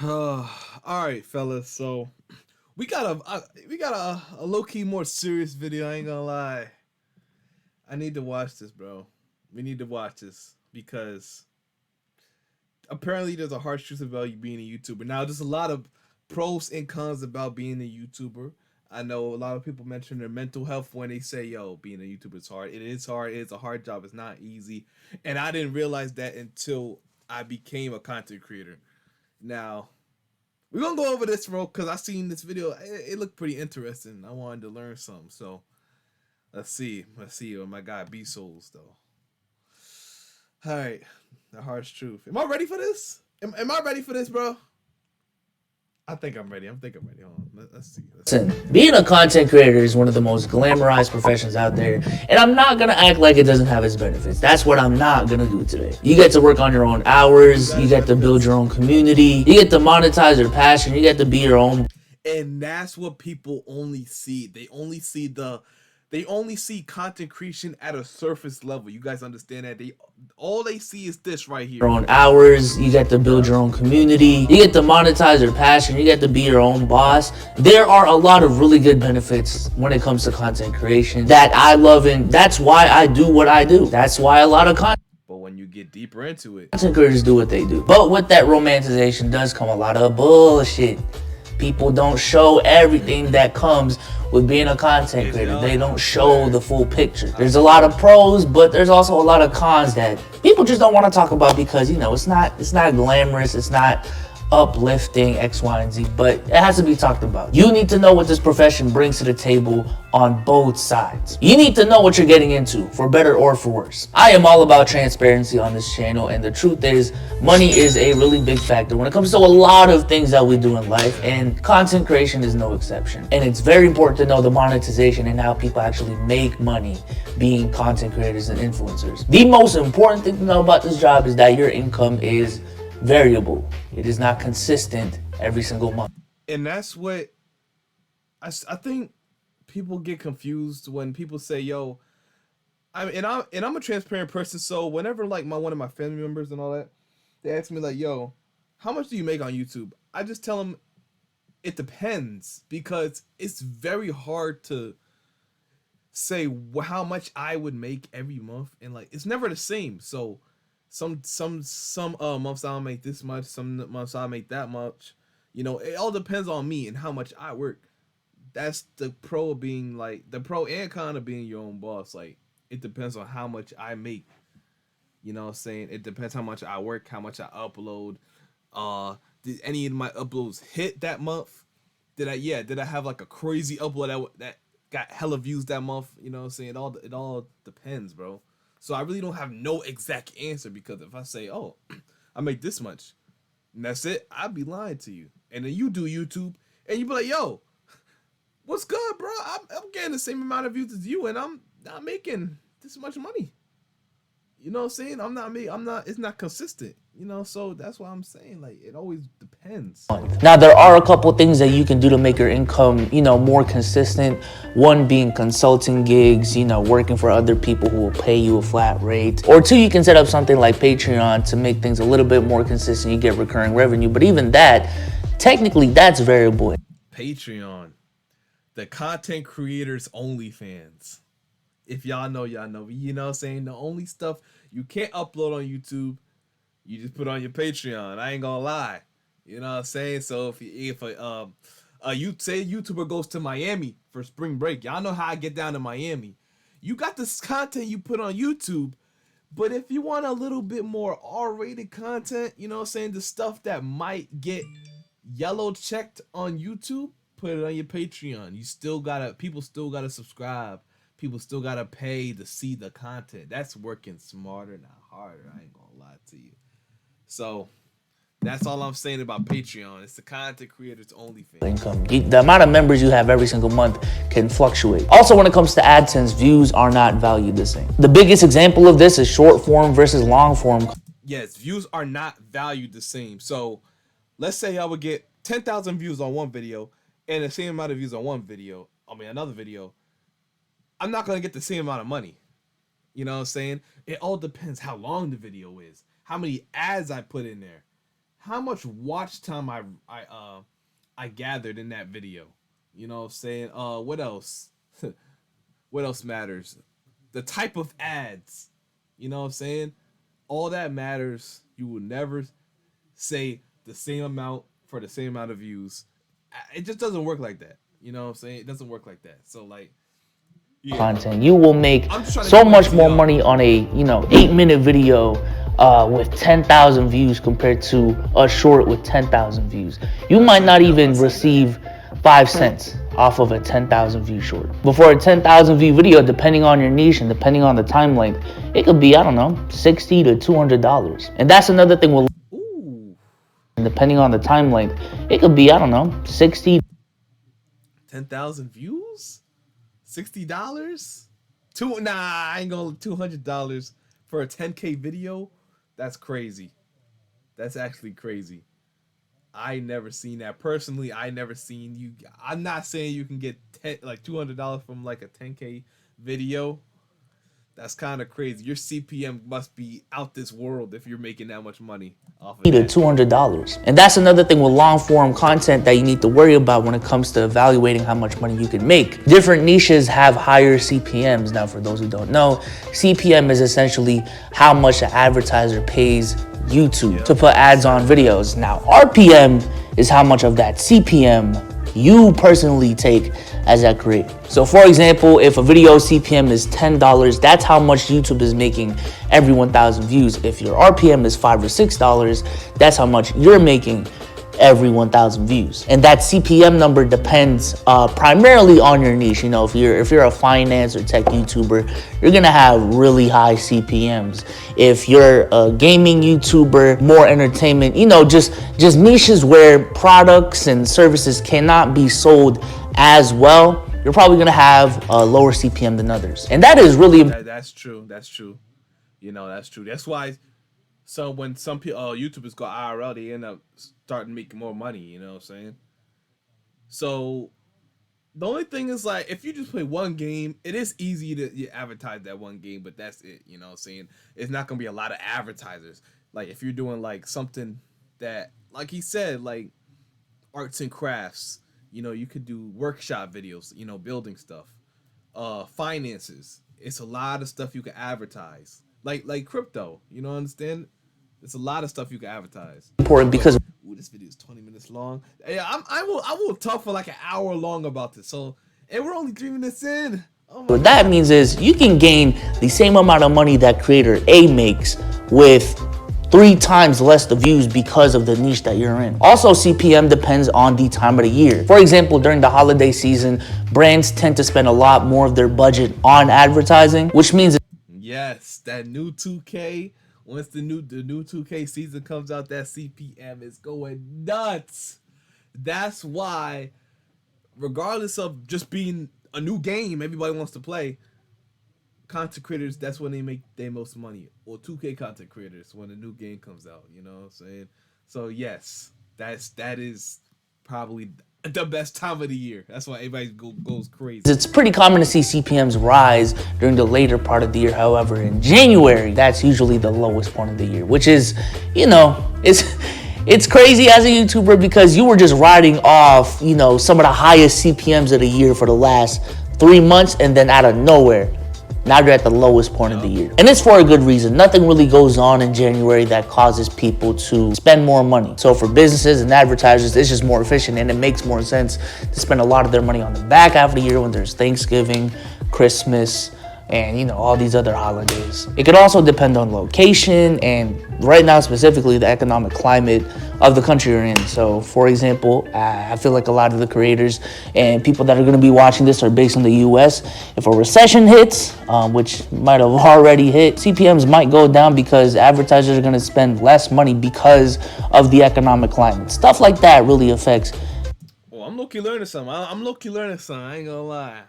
All right, fellas. So we got a low key more serious video. I ain't gonna lie. I need to watch this, bro. We need to watch this because apparently there's a harsh truth about you being a YouTuber. Now, there's a lot of pros and cons about being a YouTuber. I know a lot of people mention their mental health when they say, "Yo, being a YouTuber is hard." It is hard. It's a hard job. It's not easy, and I didn't realize that until I became a content creator. Now, we're gonna go over this, bro, because I seen this video. It looked pretty interesting. I wanted to learn something. So let's see. Let's see. Oh my God, BSOLZ though. All right, the harsh truth. Am I ready for this? Am I ready for this, bro? I think I'm ready. I'm ready. Hold on. Let's see. Let's see. Listen, being a content creator is one of the most glamorized professions out there, and I'm not gonna act like it doesn't have its benefits. That's what I'm not gonna do today. You get to work on your own hours, you get to build your own community, you get to monetize your passion, you get to be your own. And that's what people only see. They only see content creation at a surface level. You guys understand that? They see is this right here. Your own hours, you get to build your own community, you get to monetize your passion, you get to be your own boss. There are a lot of really good benefits when it comes to content creation that I love, and that's why I do what I do. That's why a lot of But when you get deeper into it, content creators do what they do. But with that romanticization does come a lot of bullshit. People don't show everything that comes with being a content creator. They don't show the full picture. There's a lot of pros, but there's also a lot of cons that people just don't want to talk about because it's not glamorous, it's not uplifting X, Y, and Z, but it has to be talked about. You need to know what this profession brings to the table on both sides. You need to know what you're getting into, for better or for worse. I am all about transparency on this channel, and the truth is, money is a really big factor when it comes to a lot of things that we do in life, and content creation is no exception. And it's very important to know the monetization and how people actually make money being content creators and influencers. The most important thing to know about this job is that your income is variable. It is not consistent every single month. and that's what I think people get confused when people say, "Yo," I'm a transparent person. So whenever like my one of my family members and all that, they ask me like, "Yo, how much do you make on YouTube?" I just tell them it depends because it's very hard to say how much I would make every month, and like it's never the same. So some months I'll make this much, some months I'll make that much. It all depends on me and how much I work. That's the pro of being like the pro and con of being your own boss. Like it depends on how much I make. You know what I'm saying? It depends how much I work, how much I upload. Did any of my uploads hit that month? Did I have like a crazy upload that got hella views that month? You know what I'm saying? It all depends, bro. So I really don't have no exact answer because if I say, "Oh, I make this much," and that's it, I'd be lying to you. And then you do YouTube and you be like, "Yo, what's good, bro? I'm getting the same amount of views as you, and I'm not making this much money." You know what I'm saying? I'm not. It's not consistent. So that's why I'm saying like it always depends. Now, there are a couple things that you can do to make your income, more consistent. One being consulting gigs, working for other people who will pay you a flat rate. Or two, you can set up something like Patreon to make things a little bit more consistent. You get recurring revenue. But even that, technically, that's variable. Patreon, the content creators OnlyFans. If y'all know, y'all know. You know what I'm saying? The only stuff you can't upload on YouTube, you just put on your Patreon. I ain't gonna lie. You know what I'm saying? So you say YouTuber goes to Miami for spring break, y'all know how I get down to Miami. You got this content you put on YouTube, but if you want a little bit more R-rated content, you know what I'm saying, the stuff that might get yellow checked on YouTube, put it on your Patreon. People still gotta subscribe. People still gotta pay to see the content. That's working smarter, not harder. I ain't gonna lie to you. So that's all I'm saying about Patreon. It's the content creators only thing. Income. The amount of members you have every single month can fluctuate. Also, when it comes to AdSense, views are not valued the same. The biggest example of this is short form versus long form. Yes, views are not valued the same. So let's say I would get 10,000 views on one video and the same amount of views on another video. I'm not gonna get the same amount of money. You know what I'm saying? It all depends how long the video is, how many ads I put in there, how much watch time I gathered in that video. You know what I'm saying? What else? What else matters? The type of ads. You know what I'm saying? All that matters. You will never say the same amount for the same amount of views. It just doesn't work like that. You know what I'm saying? It doesn't work like that. So like, yeah. Content, you will make So so much more money on a 8-minute video with 10,000 views compared to a short with 10,000 views. You might not even receive 5 cents off of a 10,000 view short. Before a 10,000 view video, depending on your niche and depending on the time length, it could be, I don't know, $60 to $200. And that's another thing with, and depending on the time length, it could be, I don't know, 60. 10,000 views? $60? I ain't gonna $200 for a 10K video. That's crazy. That's actually crazy. I never seen that personally. I never seen you. I'm not saying you can get $200 from like a 10K video. That's kind of crazy. Your CPM must be out this world if you're making that much money off of to that. $200. And that's another thing with long form content that you need to worry about when it comes to evaluating how much money you can make. Different niches have higher CPMs. Now, for those who don't know, CPM is essentially how much an advertiser pays YouTube to put ads on videos. Now, RPM is how much of that CPM you personally take as that creator. So for example, if a video CPM is $10, that's how much YouTube is making every 1,000 views. If your RPM is $5 or $6, that's how much you're making every 1,000 views. And that CPM number depends primarily on your niche. You know, if you're a finance or tech YouTuber, you're gonna have really high CPMs. If you're a gaming YouTuber, more entertainment, you know, just niches where products and services cannot be sold as well, you're probably gonna have a lower CPM than others. And that is really that's true. That's true. You know, that's true. That's why. So when some people, YouTubers go IRL, they end up starting making more money. You know what I'm saying? So the only thing is, like, if you just play one game, it is easy to advertise that one game, but that's it. You know what I'm saying? It's not gonna be a lot of advertisers. Like if you're doing like something that, like he said, like arts and crafts. You know, you could do workshop videos. You know, building stuff, finances. It's a lot of stuff you can advertise. Like crypto. You know, understand? There's a lot of stuff you can advertise. important because Ooh, this video is 20 minutes long. Yeah, I will talk for like an hour long about this. So, and we're only 3 minutes in. Oh what that means is you can gain the same amount of money that creator A makes with 3 times less the views because of the niche that you're in. Also, CPM depends on the time of the year. For example, during the holiday season, brands tend to spend a lot more of their budget on advertising, which means yes, that new 2K. Once the new 2K season comes out, that CPM is going nuts. That's why, regardless of just being a new game everybody wants to play, content creators, that's when they make their most money. Or 2K content creators when a new game comes out, you know what I'm saying? So yes, that is probably the best time of the year. That's why everybody goes crazy. it's pretty common to see CPMs rise during the later part of the year. However, in January, that's usually the lowest point of the year, which is, you know, it's crazy as a YouTuber because you were just riding off, you know, some of the highest CPMs of the year for the last 3 months, and then out of nowhere, now you're at the lowest point of the year. And it's for a good reason. Nothing really goes on in January that causes people to spend more money. So for businesses and advertisers, it's just more efficient, and it makes more sense to spend a lot of their money on the back half of the year when there's Thanksgiving, Christmas, and, you know, all these other holidays. It could also depend on location and right now specifically the economic climate of the country you're in. So for example, I feel like a lot of the creators and people that are going to be watching this are based in the US. If a recession hits, which might have already hit, CPMs might go down because advertisers are going to spend less money because of the economic climate. Stuff like that really affects I'm low-key learning something. I'm low-key learning something. I ain't gonna lie.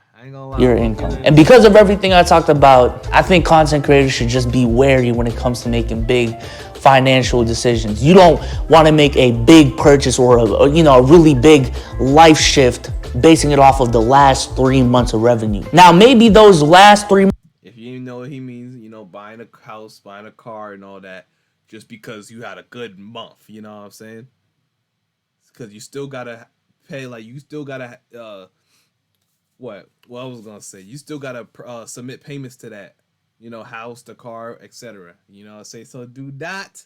Your income. And because of everything I talked about, I think content creators should just be wary when it comes to making big financial decisions. You don't want to make a big purchase or a really big life shift basing it off of the last 3 months of revenue. Now, maybe those last 3 months. If you know what he means, you know, buying a house, buying a car, and all that, just because you had a good month. You know what I'm saying? Because you still gotta pay. Like you still gotta what? Well, I was gonna say you still gotta submit payments to that. You know, house, the car, etc. You know what I'm saying? So do not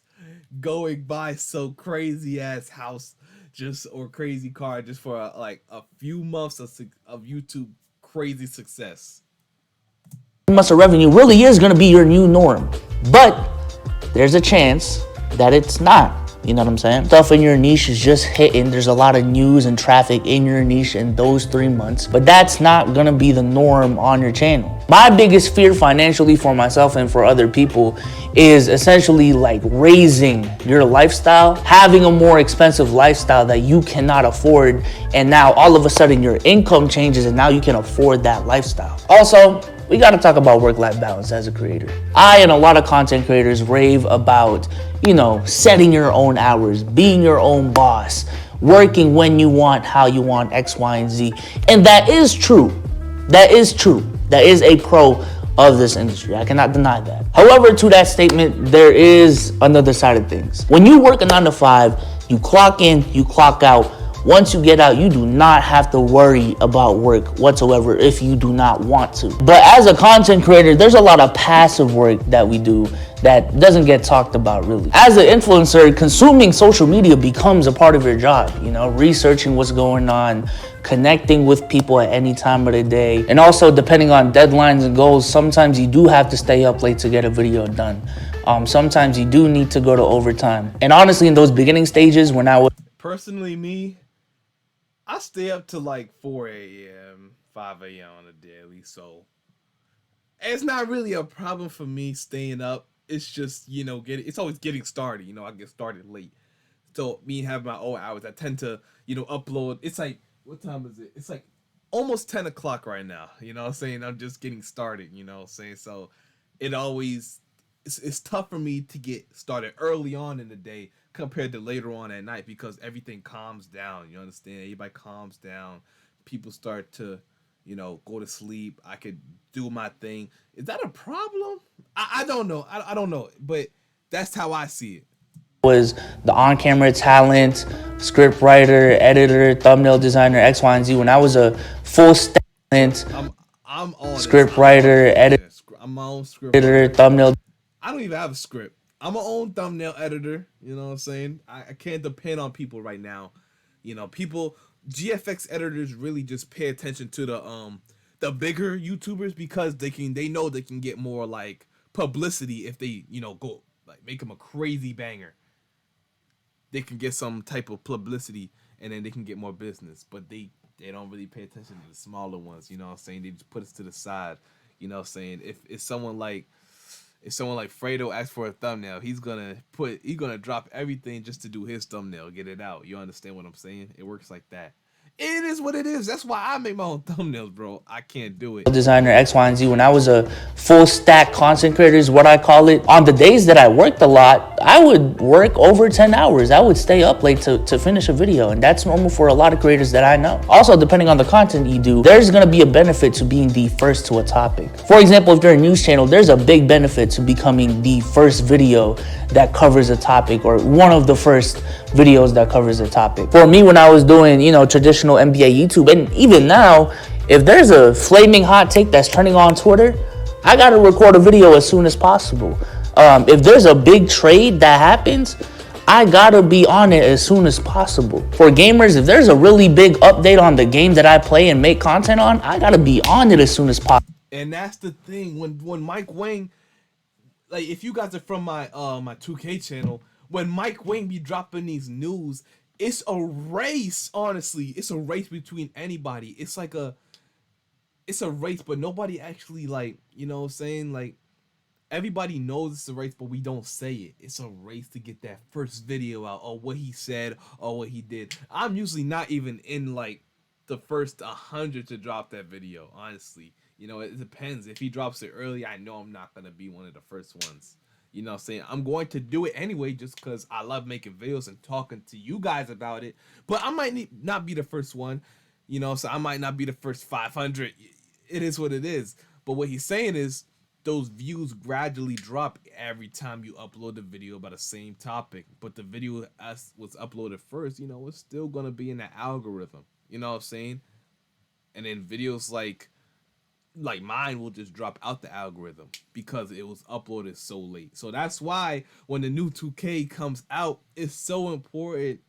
go and buy so crazy ass house just or crazy car just for like a few months of YouTube crazy success. Months of revenue really is going to be your new norm. But there's a chance that it's not. You know what I'm saying? Stuff in your niche is just hitting. There's a lot of news and traffic in your niche in those 3 months, but that's not gonna be the norm on your channel. My biggest fear financially for myself and for other people is essentially like raising your lifestyle, having a more expensive lifestyle that you cannot afford, and now all of a sudden your income changes and now you can afford that lifestyle. Also, we got to talk about work-life balance as a creator. I and a lot of content creators rave about, you know, setting your own hours, being your own boss, working when you want, how you want, X, Y, and Z. And that is true. That is true. That is a pro of this industry. I cannot deny that. However, to that statement, there is another side of things. When you work a 9 to 5, you clock in, you clock out. Once you get out, you do not have to worry about work whatsoever if you do not want to. But as a content creator, there's a lot of passive work that we do that doesn't get talked about really. As an influencer, consuming social media becomes a part of your job, you know, researching what's going on, connecting with people at any time of the day. And also depending on deadlines and goals, sometimes you do have to stay up late to get a video done. Sometimes you do need to go to overtime. And honestly, in those beginning stages when I was Personally, me, I stay up to like 4 a.m., 5 a.m. on a daily, so it's not really a problem for me staying up. It's just, you know, it's always getting started. You know, I get started late. So me having my own hours, I tend to, you know, upload. It's like, what time is it? It's like almost 10 o'clock right now. You know what I'm saying? I'm just getting started, you know what I'm saying? So it always, it's tough for me to get started early on in the day compared to later on at night because everything calms down. You understand? Everybody calms down. People start to, you know, go to sleep. I could do my thing. Is that a problem? I don't know. I don't know. But that's how I see it. Was the on-camera talent, script writer, editor, thumbnail designer, X, Y, and Z. When I was a full stack talent, I'm on script writer, editor, I'm my own script writer. thumbnail. I don't even have a script. I'm my own thumbnail editor. You know what I'm saying? I can't depend on people right now. You know, people GFX editors really just pay attention to the bigger YouTubers because they know they can get more like publicity if they, you know, go like make them a crazy banger. They can get some type of publicity and then they can get more business. But they don't really pay attention to the smaller ones. You know what I'm saying? They just put us to the side. You know what I'm saying? If someone like Fredo asks for a thumbnail, he's gonna drop everything just to do his thumbnail, get it out. You understand what I'm saying? It works like that. It is what it is. That's why I make my own thumbnails, bro. I can't do it. Designer X, Y, and Z. When I was a full stack content creator is what I call it. On the days that I worked a lot, I would work over 10 hours. I would stay up late to finish a video. And that's normal for a lot of creators that I know. Also, depending on the content you do, there's gonna be a benefit to being the first to a topic. For example, if you're a news channel, there's a big benefit to becoming the first video that covers a topic or one of the first videos that covers a topic. For me, when I was doing, you know, traditional NBA YouTube, and even now, if there's a flaming hot take that's trending on Twitter, I gotta record a video as soon as possible. If there's a big trade that happens, I gotta be on it as soon as possible. For gamers, if there's a really big update on the game that I play and make content on, I gotta be on it as soon as possible. And that's the thing. When Mike Wang, like if you guys are from my 2K channel, when Mike Wang be dropping these news, it's a race, honestly. It's a race between anybody. It's a race, but nobody actually, like, you know what I'm saying? Like, everybody knows it's a race, but we don't say it. It's a race to get that first video out, or what he said, or what he did. I'm usually not even in, like, the first 100 to drop that video, honestly. You know, it depends. If he drops it early, I know I'm not going to be one of the first ones. You know what I'm saying? I'm going to do it anyway just because I love making videos and talking to you guys about it. But I might not be the first one, you know, so I might not be the first 500. It is what it is. But what he's saying is those views gradually drop every time you upload a video about the same topic. But the video as was uploaded first, you know, it's still gonna be in the algorithm. You know what I'm saying? And then videos like mine will just drop out the algorithm because it was uploaded so late. So that's why when the new 2K comes out, it's so important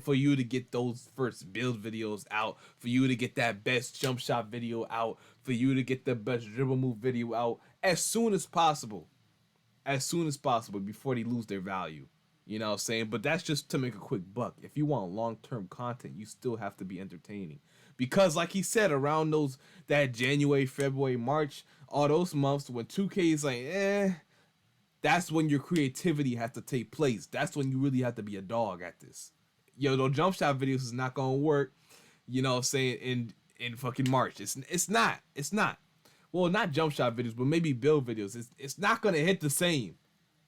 for you to get those first build videos out, for you to get that best jump shot video out, for you to get the best dribble move video out as soon as possible. As soon as possible before they lose their value. You know what I'm saying? But that's just to make a quick buck. If you want long-term content, you still have to be entertaining. Because like he said, around that January, February, March, all those months when 2K is like, that's when your creativity has to take place. That's when you really have to be a dog at this. Yo, those jump shot videos is not gonna work, you know what I'm saying, in fucking March. It's not. Well, not jump shot videos, but maybe build videos. It's not gonna hit the same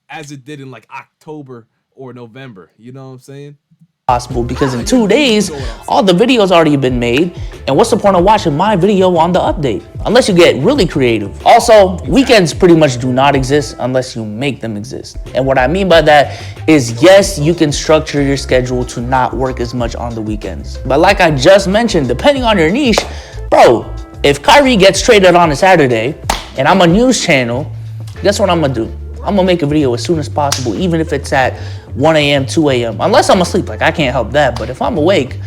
as it did in like October or November. You know what I'm saying? Possible, because in 2 days all the videos already been made, and what's the point of watching my video on the update unless you get really creative? Also, weekends pretty much do not exist unless you make them exist. And what I mean by that is, yes, you can structure your schedule to not work as much on the weekends, but like I just mentioned, depending on your niche, bro, if Kyrie gets traded on a Saturday and I'm a news channel, guess what I'm gonna do? I'm gonna make a video as soon as possible, even if it's at 1 a.m., 2 a.m. Unless I'm asleep, like I can't help that. But if I'm awake,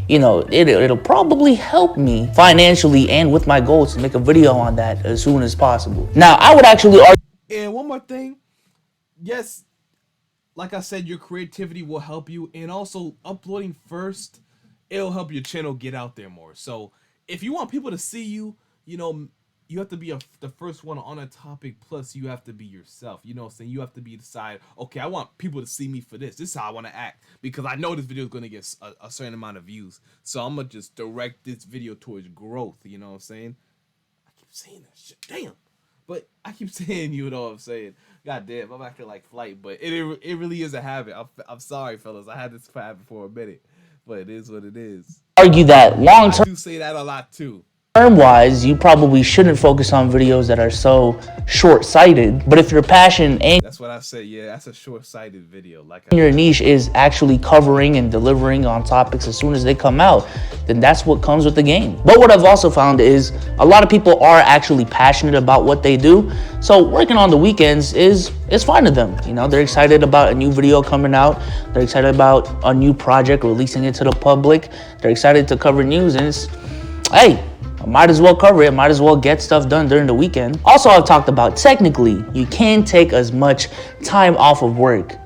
you know, it'll probably help me financially and with my goals to make a video on that as soon as possible. Now, I would actually argue. And one more thing, yes, like I said, your creativity will help you, and also uploading first, it'll help your channel get out there more. So if you want people to see you, you know, you have to be the first one on a topic, plus you have to be yourself. You know what I'm saying? You have to be decide, okay, I want people to see me for this. This is how I want to act, because I know this video is going to get a certain amount of views. So I'm going to just direct this video towards growth. You know what I'm saying? I keep saying that shit. Damn. But I keep saying, you know what I'm saying? God damn, I'm acting like flight, but it really is a habit. I'm sorry, fellas. I had this habit for a minute, but it is what it is. Argue that long term. I do say that a lot too. Term-wise, you probably shouldn't focus on videos that are so short-sighted. But if your passion and that's what I say, yeah, that's a short-sighted video. Like your niche is actually covering and delivering on topics as soon as they come out, then that's what comes with the game. But what I've also found is a lot of people are actually passionate about what they do. So working on the weekends is fine to them. You know, they're excited about a new video coming out. They're excited about a new project, releasing it to the public. They're excited to cover news, and it's, hey, I might as well cover it, might as well get stuff done during the weekend. Also, I've talked about, technically, you can take as much time off of work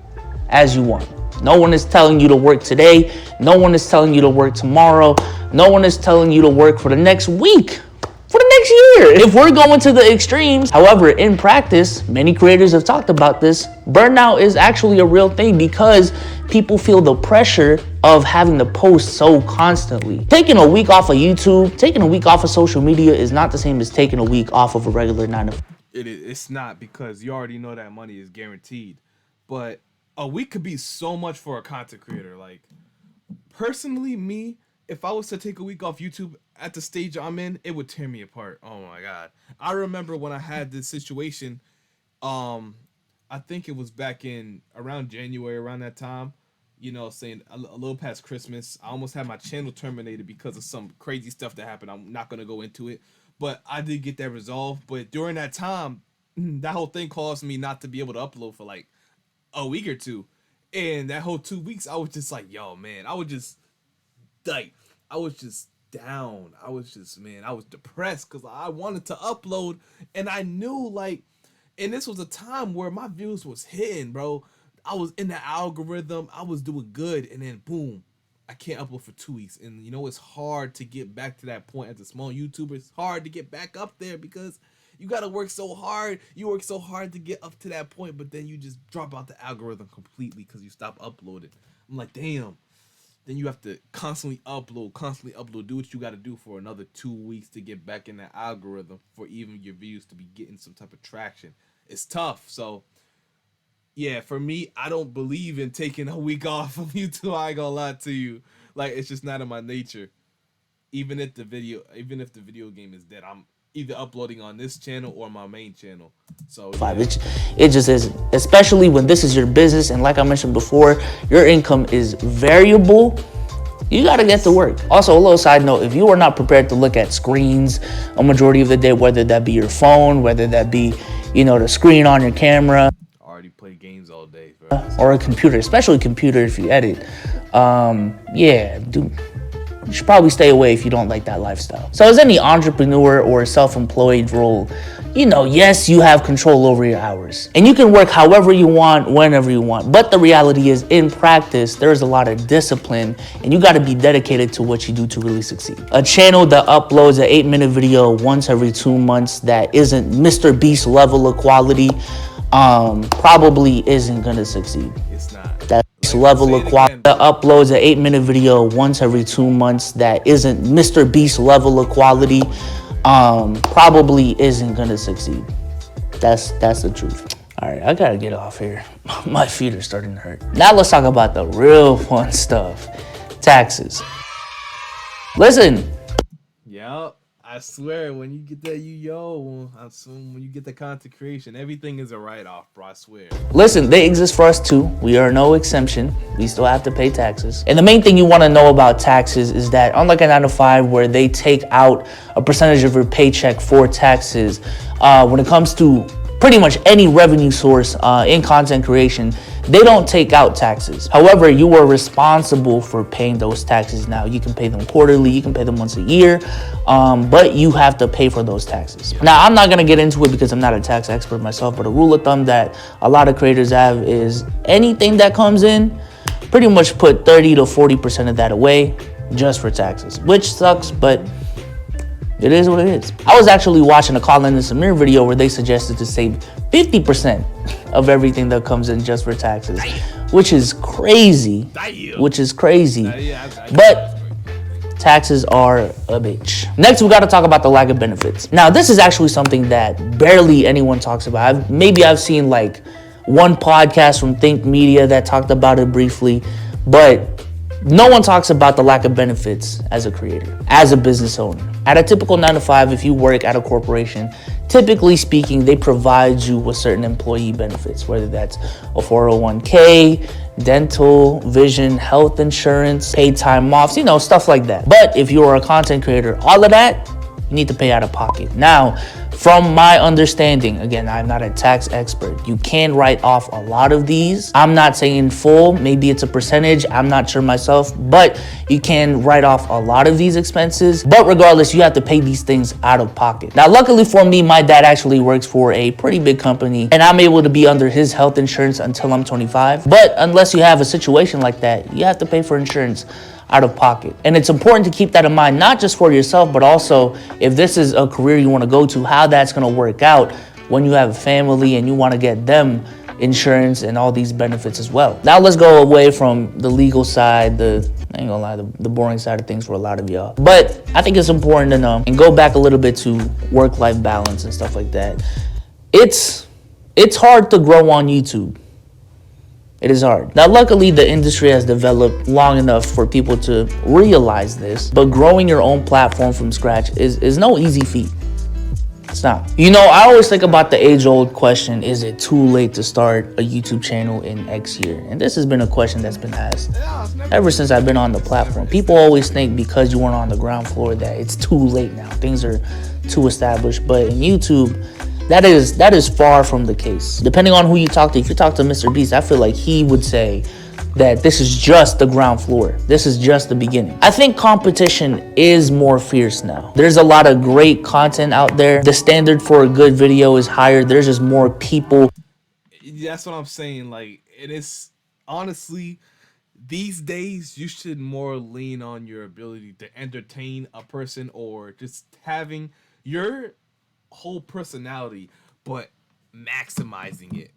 as you want. No one is telling you to work today. No one is telling you to work tomorrow. No one is telling you to work for the next week, for the next year, if we're going to the extremes. However, in practice, many creators have talked about this. Burnout is actually a real thing because people feel the pressure of having to post so constantly. Taking a week off of YouTube, taking a week off of social media is not the same as taking a week off of a regular 9 to 5. It's not, because you already know that money is guaranteed. But a week could be so much for a content creator. Like, personally, me, if I was to take a week off YouTube at the stage I'm in, it would tear me apart. Oh my God. I remember when I had this situation, I think it was back in around January, around that time, you know, saying a little past Christmas. I almost had my channel terminated because of some crazy stuff that happened. I'm not going to go into it, but I did get that resolved. But during that time, that whole thing caused me not to be able to upload for like a week or two. And that whole 2 weeks, I was just like, yo, man, I was just down. I was depressed because I wanted to upload, and I knew, like, and this was a time where my views was hitting, bro. I was in the algorithm. I was doing good, and then boom, I can't upload for 2 weeks. And you know, it's hard to get back to that point as a small YouTuber. It's hard to get back up there because you gotta work so hard. You work so hard to get up to that point, but then you just drop out the algorithm completely because you stop uploading. I'm like, damn. Then you have to constantly upload, do what you got to do for another 2 weeks to get back in the algorithm for even your views to be getting some type of traction. It's tough. So, yeah, for me, I don't believe in taking a week off from YouTube. I ain't gonna lie to you. Like, it's just not in my nature. Even if the video game is dead, either uploading on this channel or my main channel. So yeah. It just isn't, especially when this is your business, and like I mentioned before, your income is variable. You got to get to work. Also, a little side note, if you are not prepared to look at screens a majority of the day, whether that be your phone, whether that be, the screen on your camera, already play games all day, bro. Or a computer, especially a computer if you edit, dude, you should probably stay away if you don't like that lifestyle. So as any entrepreneur or self-employed role, yes, you have control over your hours and you can work however you want, whenever you want. But the reality is, in practice, there's a lot of discipline and you got to be dedicated to what you do to really succeed. A channel that uploads an 8-minute video once every 2 months that isn't Mr. Beast level of quality probably isn't going to succeed. It's not. That's level of quality. Uploads an 8-minute video once every 2 months that isn't Mr. Beast level of quality probably isn't gonna succeed. That's the truth. All right, I gotta get off here. My feet are starting to hurt. Now let's talk about the real fun stuff. Taxes. Listen. Yep. I swear, when you get that when you get the content creation, everything is a write-off, bro. I swear. Listen, they exist for us too. We are no exemption. We still have to pay taxes. And the main thing you want to know about taxes is that unlike a 9-to-5 where they take out a percentage of your paycheck for taxes, when it comes to pretty much any revenue source in content creation, they don't take out taxes. However, you are responsible for paying those taxes. Now, you can pay them quarterly, you can pay them once a year, but you have to pay for those taxes. Now, I'm not gonna get into it because I'm not a tax expert myself, but a rule of thumb that a lot of creators have is anything that comes in, pretty much put 30 to 40% of that away just for taxes, which sucks, but it is what it is. I was actually watching a Colin and Samir video where they suggested to save 50% of everything that comes in just for taxes, which is crazy. But taxes are a bitch. Next, we got to talk about the lack of benefits. Now, this is actually something that barely anyone talks about. I've seen like one podcast from Think Media that talked about it briefly, but no one talks about the lack of benefits as a creator, as a business owner. At a typical 9-to-5, if you work at a corporation, typically speaking, they provide you with certain employee benefits, whether that's a 401k, dental, vision, health insurance, paid time off, stuff like that. But if you're a content creator, all of that, you need to pay out of pocket. Now, from my understanding, again, I'm not a tax expert, you can write off a lot of these. I'm not saying full, maybe it's a percentage, I'm not sure myself, but you can write off a lot of these expenses. But regardless, you have to pay these things out of pocket. Now, luckily for me, my dad actually works for a pretty big company and I'm able to be under his health insurance until I'm 25. But unless you have a situation like that, you have to pay for insurance out of pocket. And it's important to keep that in mind, not just for yourself, but also if this is a career you want to go to, how that's going to work out when you have a family and you want to get them insurance and all these benefits as well. Now let's go away from the legal side, I ain't gonna lie, the boring side of things for a lot of y'all. But I think it's important to know and go back a little bit to work-life balance and stuff like that. It's hard to grow on YouTube. It is hard. Now, luckily, the industry has developed long enough for people to realize this, but growing your own platform from scratch is no easy feat. It's not. I always think about the age-old question, is it too late to start a YouTube channel in X year? And this has been a question that's been asked ever since I've been on the platform. People always think because you weren't on the ground floor that it's too late now. Things are too established. But in YouTube, that is far from the case. Depending on who you talk to, if you talk to Mr. Beast, I feel like he would say that this is just the ground floor. This is just the beginning. I think competition is more fierce now. There's a lot of great content out there. The standard for a good video is higher. There's just more people. That's what I'm saying. Like, it is honestly, these days you should more lean on your ability to entertain a person or just having your whole personality, but maximizing it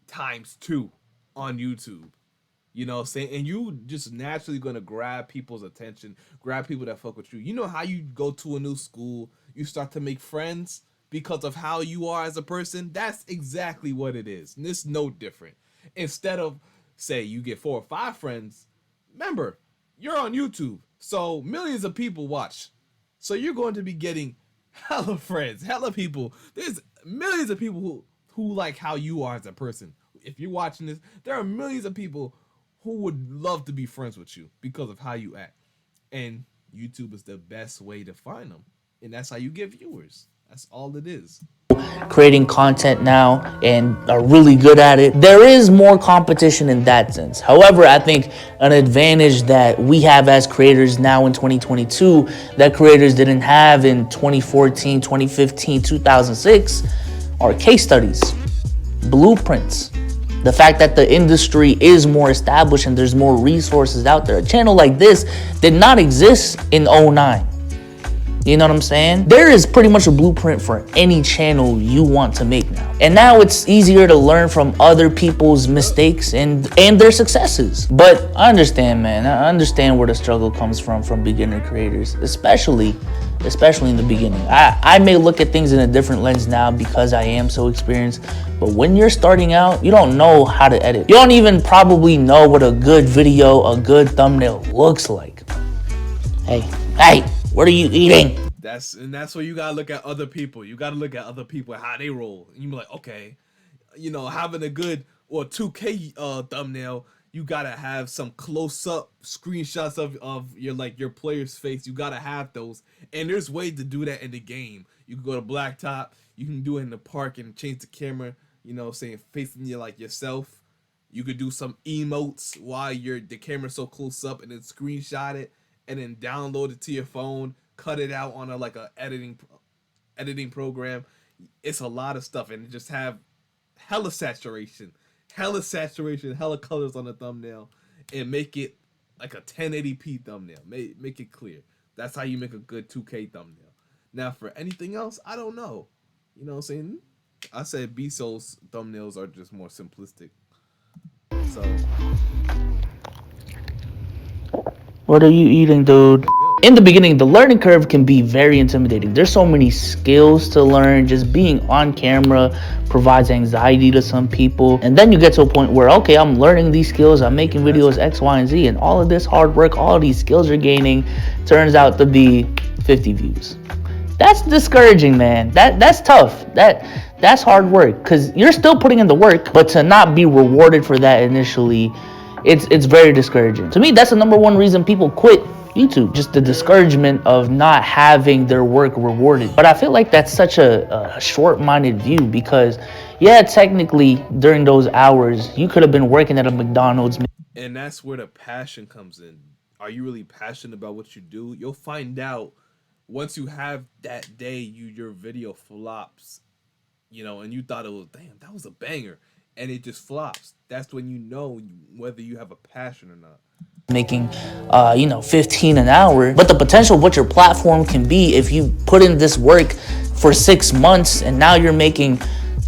×2 on YouTube. And you just naturally gonna grab people's attention, grab people that fuck with you. You know how you go to a new school, you start to make friends because of how you are as a person? That's exactly what it is. And it's no different. Instead of, say, you get 4 or 5 friends, remember, you're on YouTube, so millions of people watch. So you're going to be getting hella friends, hella people. There's millions of people who like how you are as a person. If you're watching this, there are millions of people who would love to be friends with you because of how you act. And YouTube is the best way to find them. And that's how you get viewers. That's all it is. Creating content now and are really good at it. There is more competition in that sense. However, I think an advantage that we have as creators now in 2022 that creators didn't have in 2014, 2015, 2006 are case studies, blueprints. The fact that the industry is more established and there's more resources out there. A channel like this did not exist in 2009. You know what I'm saying? There is pretty much a blueprint for any channel you want to make now. And now it's easier to learn from other people's mistakes and their successes. But I understand, man. I understand where the struggle comes from beginner creators, especially in the beginning. I may look at things in a different lens now because I am so experienced. But when you're starting out, you don't know how to edit. You don't even probably know what a good video, a good thumbnail looks like. Hey. What are you eating? That's where you gotta look at other people. You gotta look at other people, how they roll. And you be like, okay, having a good or 2K thumbnail, you gotta have some close up screenshots of your player's face. You gotta have those. And there's ways to do that in the game. You can go to blacktop. You can do it in the park and change the camera. Saying facing yourself. You could do some emotes while the camera's so close up, and then screenshot it. And then download it to your phone, cut it out on a editing program. It's a lot of stuff, and just have hella saturation, hella colors on the thumbnail, and make it like a 1080p thumbnail. Make it clear. That's how you make a good 2K thumbnail. Now, for anything else, I don't know. You know what I'm saying? I said BSOLZ thumbnails are just more simplistic. So. What are you eating, dude? In the beginning, the learning curve can be very intimidating. There's so many skills to learn. Just being on camera provides anxiety to some people. And then you get to a point where, okay, I'm learning these skills. I'm making videos X, Y, and Z. And all of this hard work, all of these skills you're gaining turns out to be 50 views. That's discouraging, man. That's tough. That's hard work because you're still putting in the work, but to not be rewarded for that initially, it's very discouraging. To me, that's the number one reason people quit YouTube, just the discouragement of not having their work rewarded. But I feel like that's such a short-minded view because, yeah, technically during those hours, you could have been working at a McDonald's. And that's where the passion comes in. Are you really passionate about what you do? You'll find out once you have that day, your video flops, and you thought it was, damn, that was a banger. And it just flops. That's when you know whether you have a passion or not. Making 15 an hour, but the potential of what your platform can be if you put in this work for 6 months and now you're making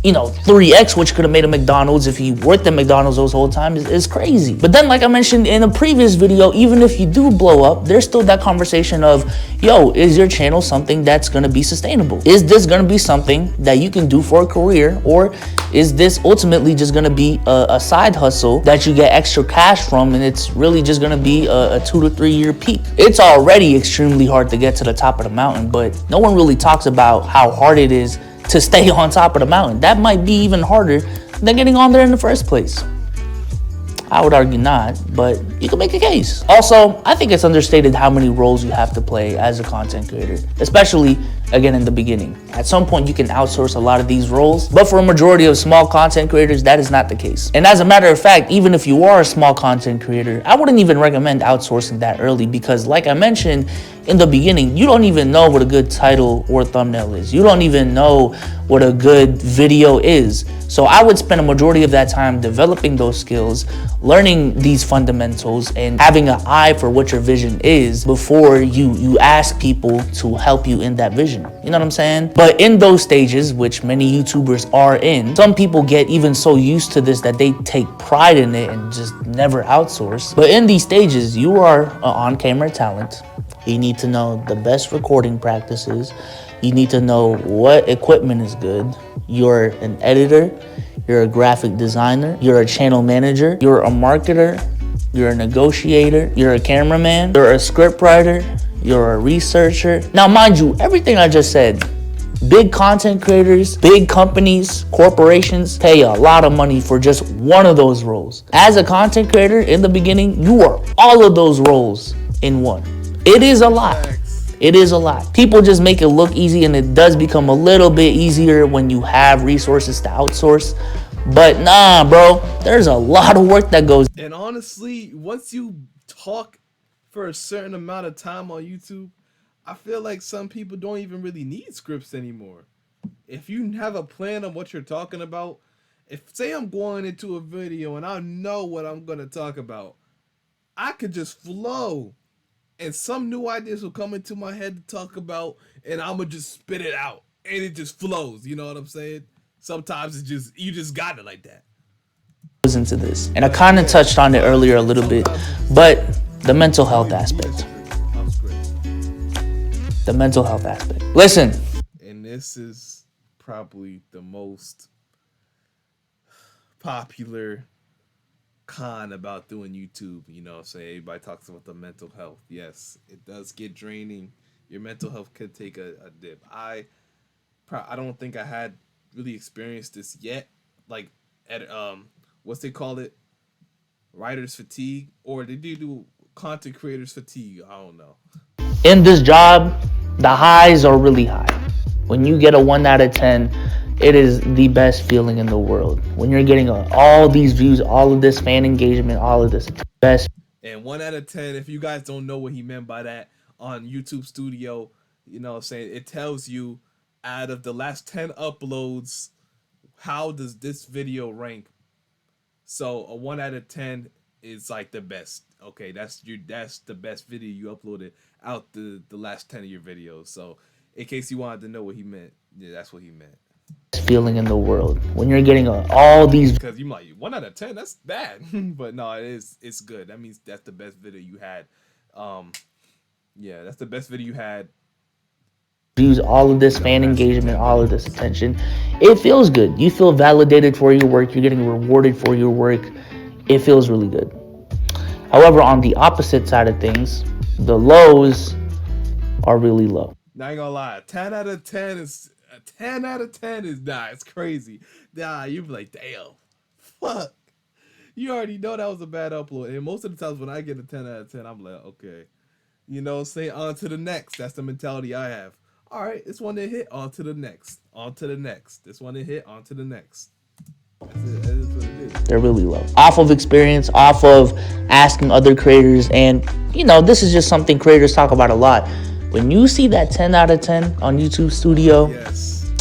3x, which could have made a McDonald's if you worked at McDonald's those whole time is crazy. But then, like I mentioned in a previous video, even if you do blow up, there's still that conversation of, yo, is your channel something that's gonna be sustainable? Is this gonna be something that you can do for a career? Or is this ultimately just gonna be a side hustle that you get extra cash from and it's really just gonna be a 2 to 3 year peak? It's already extremely hard to get to the top of the mountain, but no one really talks about how hard it is to stay on top of the mountain. That might be even harder than getting on there in the first place. I would argue not, but you can make a case. Also, I think it's understated how many roles you have to play as a content creator, especially, again, in the beginning. At some point, you can outsource a lot of these roles, but for a majority of small content creators, that is not the case. And as a matter of fact, even if you are a small content creator, I wouldn't even recommend outsourcing that early because, like I mentioned, in the beginning, you don't even know what a good title or thumbnail is. You don't even know what a good video is. So I would spend a majority of that time developing those skills, learning these fundamentals, and having an eye for what your vision is before you ask people to help you in that vision. You know what I'm saying? But in those stages, which many YouTubers are in, some people get even so used to this that they take pride in it and just never outsource. But in these stages, you are an on-camera talent. You need to know the best recording practices. You need to know what equipment is good. You're an editor. You're a graphic designer. You're a channel manager. You're a marketer. You're a negotiator. You're a cameraman. You're a scriptwriter. You're a researcher. Now, mind you, everything I just said Big content creators, big companies, corporations pay a lot of money for just one of those roles. As a content creator in the beginning, you are all of those roles in one. It is a lot. It is a lot. People just make it look easy, and it does become a little bit easier when you have resources to outsource. But nah, bro, there's a lot of work that goes. And honestly, once you talk for a certain amount of time on YouTube, I feel like some people don't even really need scripts anymore. If you have a plan of what you're talking about, if say I'm going into a video and I know what I'm going to talk about, I could just flow and some new ideas will come into my head to talk about, and I'm going to just spit it out and it just flows. You know what I'm saying? Sometimes it's just, you just got it like that. Into this, and I kind of touched on it earlier a little bit, but the mental health aspect. The mental health aspect. Listen. And this is probably the most popular con about doing YouTube. You know what I'm saying? Everybody talks about the mental health. Yes, it does get draining. Your mental health could take a dip. I don't think I had really experienced this yet. Like at what's they call it? Writer's fatigue, or they do content creators fatigue. I don't know. In this job, the highs are really high. When you get a 1 out of 10, it is the best feeling in the world. When you're getting all these views, all of this fan engagement, all of this best. And 1 out of 10, if you guys don't know what he meant by that, on YouTube Studio, you know what I'm saying, it tells you out of the last 10 uploads, how does this video rank? So a 1 out of 10 is like the best. Okay, that's the best video you uploaded out the last 10 of your videos. So in case you wanted to know what he meant, yeah, that's what he meant. Feeling in the world when you're getting all these, because you might 1 out of 10, that's bad. But no, it's good. That means that's the best video you had. Yeah, that's the best video you had. Views, all of this fan engagement, all of this attention. It feels good. You feel validated for your work. You're getting rewarded for your work. It feels really good. However, on the opposite side of things, the lows are really low. Not gonna lie, 10 out of 10 is nah, it's crazy. Nah, you be like, damn, fuck. You already know that was a bad upload. And most of the times when I get a 10 out of 10, I'm like, okay. You know, say on to the next. That's the mentality I have. All right, this one that hit, on to the next. On to the next. This one that hit, on to the next. That's it. That is what it is. They're really low. Off of experience, off of asking other creators, and you know, this is just something creators talk about a lot. When you see that 10 out of 10 on YouTube Studio, yes.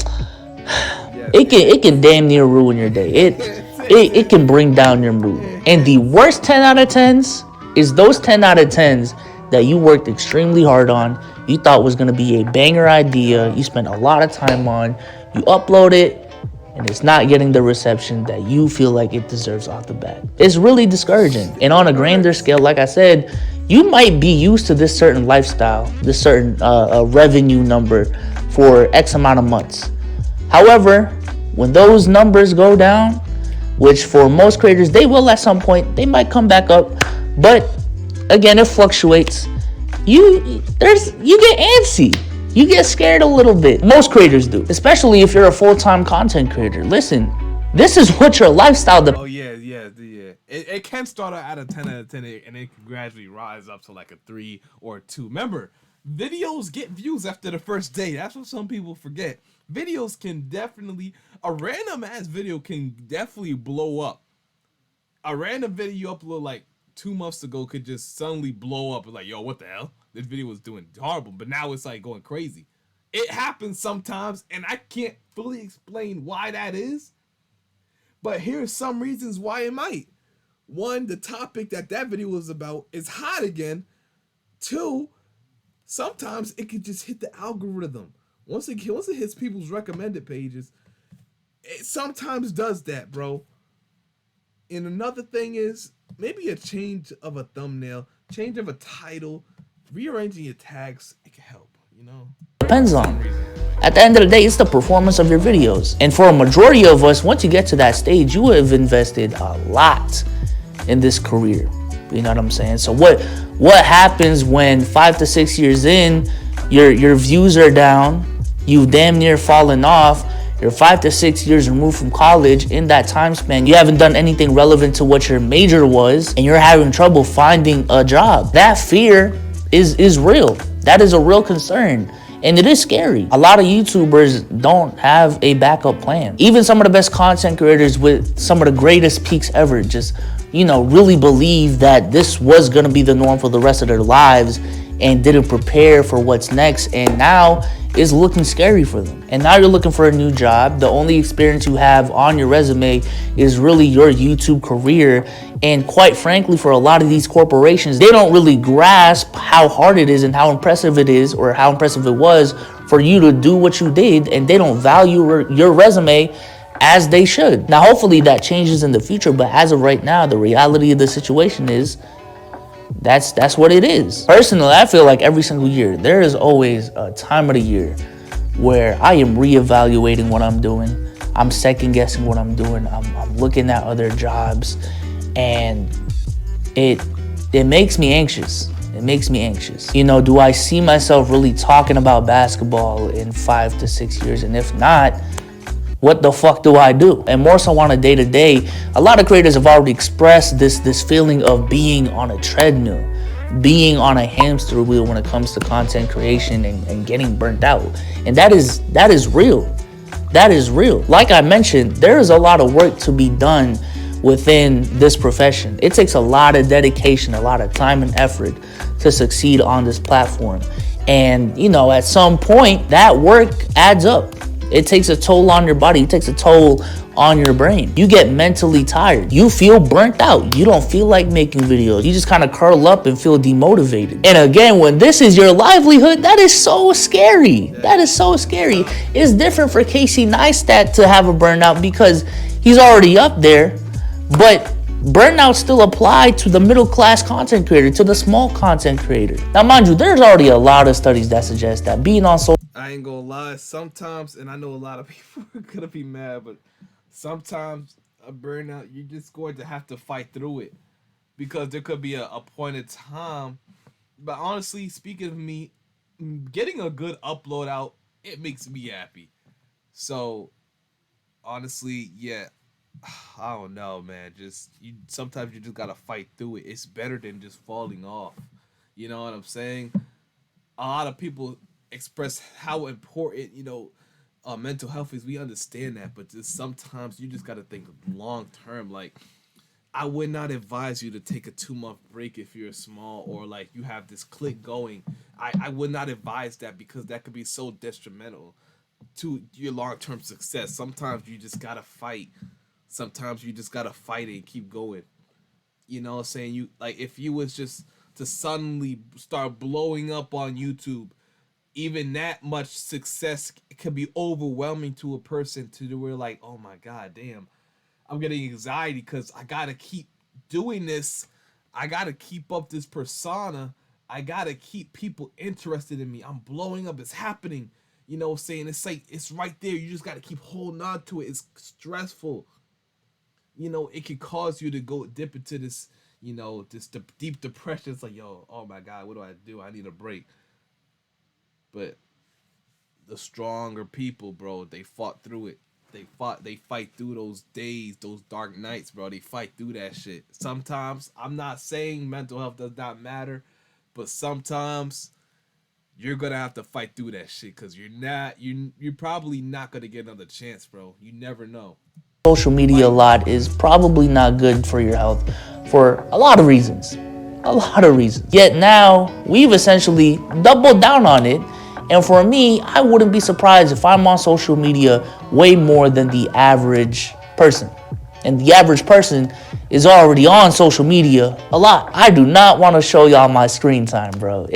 It can damn near ruin your day. It can bring down your mood. And the worst 10 out of 10s is those 10 out of 10s that you worked extremely hard on. You thought was gonna be a banger idea. You spent a lot of time on. You upload it, and it's not getting the reception that you feel like it deserves off the bat. It's really discouraging. And on a grander scale, like I said, you might be used to this certain lifestyle, this certain revenue number for X amount of months. However, when those numbers go down, which for most creators, they will at some point, they might come back up. But again, it fluctuates. You get antsy. You get scared a little bit. Most creators do, especially if you're a full-time content creator. Listen, this is what your lifestyle. Oh yeah. It can start out at a 10 out of 10, and it can gradually rise up to like a 3 or 2. Remember, videos get views after the first day. That's what some people forget. Videos can definitely, a random ass video can definitely blow up. A random video you upload like 2 months ago could just suddenly blow up. It's like, yo, what the hell? This video was doing horrible, but now it's like going crazy. It happens sometimes, and I can't fully explain why that is. But here's some reasons why it might. 1, the topic that video was about is hot again. 2, sometimes it could just hit the algorithm. Once it hits people's recommended pages, it sometimes does that, bro. And another thing is maybe a change of a thumbnail, change of a title, rearranging your tags, it can help, you know? Depends on. At the end of the day, it's the performance of your videos. And for a majority of us, once you get to that stage, you have invested a lot in this career. You know what I'm saying? So what happens when 5 to 6 years in, your views are down, You've damn near fallen off. You're 5 to 6 years removed from college. In that time span, you haven't done anything relevant to what your major was, and you're having trouble finding a job. That fear is real. That is a real concern. And it is scary. A lot of YouTubers don't have a backup plan. Even some of the best content creators with some of the greatest peaks ever just, really believe that this was gonna be the norm for the rest of their lives and didn't prepare for what's next. And now it's looking scary for them. And now you're looking for a new job. The only experience you have on your resume is really your YouTube career. And quite frankly, for a lot of these corporations, they don't really grasp how hard it is and how impressive it is, or how impressive it was for you to do what you did. And they don't value your resume as they should. Now, hopefully that changes in the future. But as of right now, the reality of the situation is that's what it is. Personally, I feel like every single year, there is always a time of the year where I am reevaluating what I'm doing. I'm second guessing what I'm doing. I'm looking at other jobs, and it makes me anxious. It makes me anxious. Do I see myself really talking about basketball in 5 to 6 years? And if not, what the fuck do I do? And more so on a day-to-day, a lot of creators have already expressed this feeling of being on a treadmill, being on a hamster wheel when it comes to content creation and getting burnt out. And that is real. That is real. Like I mentioned, there is a lot of work to be done within this profession. It takes a lot of dedication, a lot of time and effort to succeed on this platform. And, at some point, that work adds up. It takes a toll on your body. It takes a toll on your brain. You get mentally tired. You feel burnt out. You don't feel like making videos. You just kind of curl up and feel demotivated. And again, when this is your livelihood, that is so scary. That is so scary. It's different for Casey Neistat to have a burnout because he's already up there, but burnout still applied to the middle class content creator, to the small content creator. Now, mind you, there's already a lot of studies that suggest that being on social I ain't gonna lie, sometimes, and I know a lot of people are gonna be mad, but sometimes a burnout, you're just going to have to fight through it, because there could be a point in time. But honestly, speaking of me, getting a good upload out, it makes me happy. So honestly, yeah, I don't know, man. Sometimes you just gotta fight through it. It's better than just falling off. You know what I'm saying? A lot of people express how important mental health is. We understand that, but just sometimes you just got to think long term. Like, I would not advise you to take a 2 month break if you're small, or like you have this click going. I would not advise that, because that could be so detrimental to your long term success. Sometimes you just gotta fight. Sometimes you just gotta fight it and keep going. You know what I'm saying? You, like, if you was just to suddenly start blowing up on YouTube, even that much success can be overwhelming to a person, to where like, oh my god, damn, I'm getting anxiety because I gotta keep doing this. I gotta keep up this persona. I gotta keep people interested in me. I'm blowing up. It's happening. You know what I'm saying? It's like, it's right there. You just gotta keep holding on to it. It's stressful. It can cause you to go dip into this, this deep depression. It's like, yo, oh my god, what do I do? I need a break. But the stronger people, bro, they fought through it. They fight through those days, those dark nights, bro. They fight through that shit. Sometimes, I'm not saying mental health does not matter, but sometimes you're gonna have to fight through that shit, because you're probably not gonna get another chance, bro. You never know. social media a lot is probably not good for your health for a lot of reasons. A lot of reasons. Yet now, we've essentially doubled down on it. And for me, I wouldn't be surprised if I'm on social media way more than the average person. And the average person is already on social media a lot. I do not want to show y'all my screen time, bro.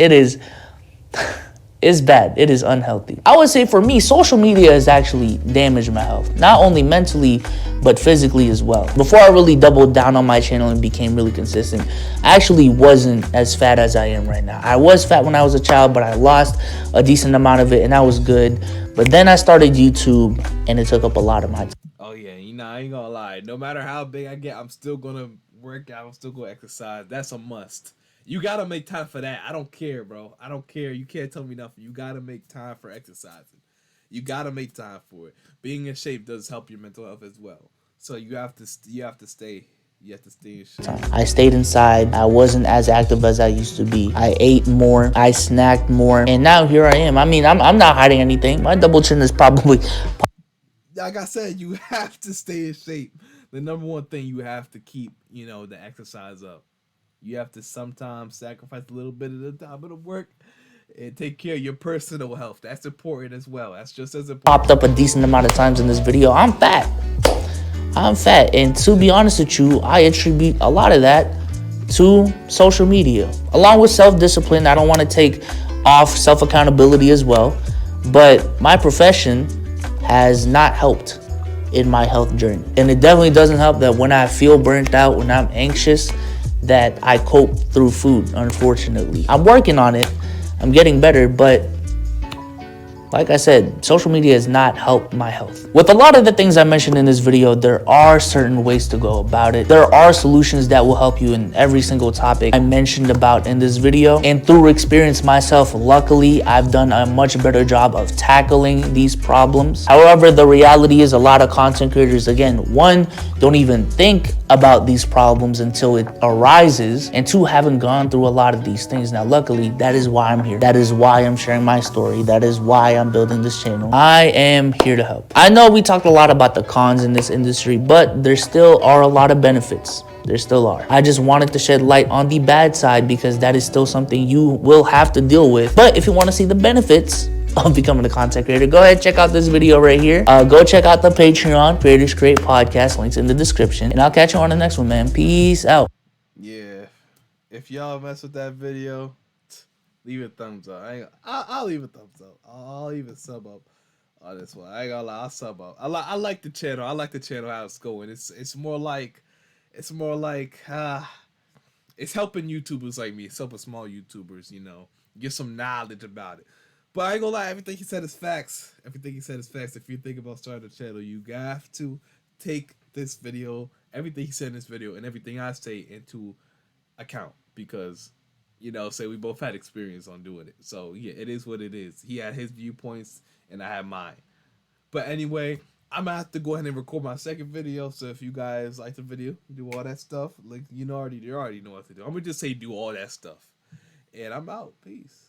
It's bad. It is unhealthy. I would say for me, social media has actually damaged my health. Not only mentally, but physically as well. Before I really doubled down on my channel and became really consistent, I actually wasn't as fat as I am right now. I was fat when I was a child, but I lost a decent amount of it, and that was good. But then I started YouTube, and it took up a lot of my time. Oh yeah, I ain't gonna lie. No matter how big I get, I'm still gonna work out. I'm still gonna exercise. That's a must. You gotta make time for that. I don't care, bro. I don't care. You can't tell me nothing. You gotta make time for exercising. You gotta make time for it. Being in shape does help your mental health as well. So you have to stay in shape. I stayed inside. I wasn't as active as I used to be. I ate more. I snacked more. And now here I am. I mean, I'm not hiding anything. My double chin is probably Like I said, you have to stay in shape. The number one thing you have to keep, the exercise up. You have to sometimes sacrifice a little bit of the time of the work and take care of your personal health. That's important as well. That's just as important. popped up a decent amount of times in this video. I'm fat. I'm fat. And to be honest with you, I attribute a lot of that to social media. Along with self-discipline, I don't want to take off self-accountability as well. But my profession has not helped in my health journey. And it definitely doesn't help that when I feel burnt out, when I'm anxious, that I cope through food, unfortunately. I'm working on it. I'm getting better, but like I said, social media has not helped my health. With a lot of the things I mentioned in this video, there are certain ways to go about it. There are solutions that will help you in every single topic I mentioned about in this video. And through experience myself, luckily, I've done a much better job of tackling these problems. However, the reality is a lot of content creators, again, one, don't even think about these problems until it arises, and two, haven't gone through a lot of these things. Now, luckily, that is why I'm here. That is why I'm sharing my story. That is why I'm building this channel. I am here to help. I know we talked a lot about the cons in this industry, but there still are a lot of benefits. There still are. I just wanted to shed light on the bad side because that is still something you will have to deal with. But if you want to see the benefits of becoming a content creator, go ahead, check out this video right here. Go check out the Patreon, Creators Create Podcast, links in the description. And I'll catch you on the next one, man. Peace out. Yeah. If y'all mess with that video, leave a thumbs up. I'll leave a thumbs up. I'll even sub up on this one. I ain't gonna lie, I'll sub up. I like the channel. I like the channel how it's going. It's more like it's helping YouTubers like me. It's helping small YouTubers, get some knowledge about it. But I ain't gonna lie, everything he said is facts. Everything he said is facts. If you think about starting a channel, you have to take this video, everything he said in this video, and everything I say into account because, say we both had experience on doing it. So yeah, it is what it is. He had his viewpoints and I had mine. But anyway, I'm gonna have to go ahead and record my second video. So if you guys like the video, do all that stuff. Like you already know what to do. I'm gonna just say do all that stuff. And I'm out. Peace.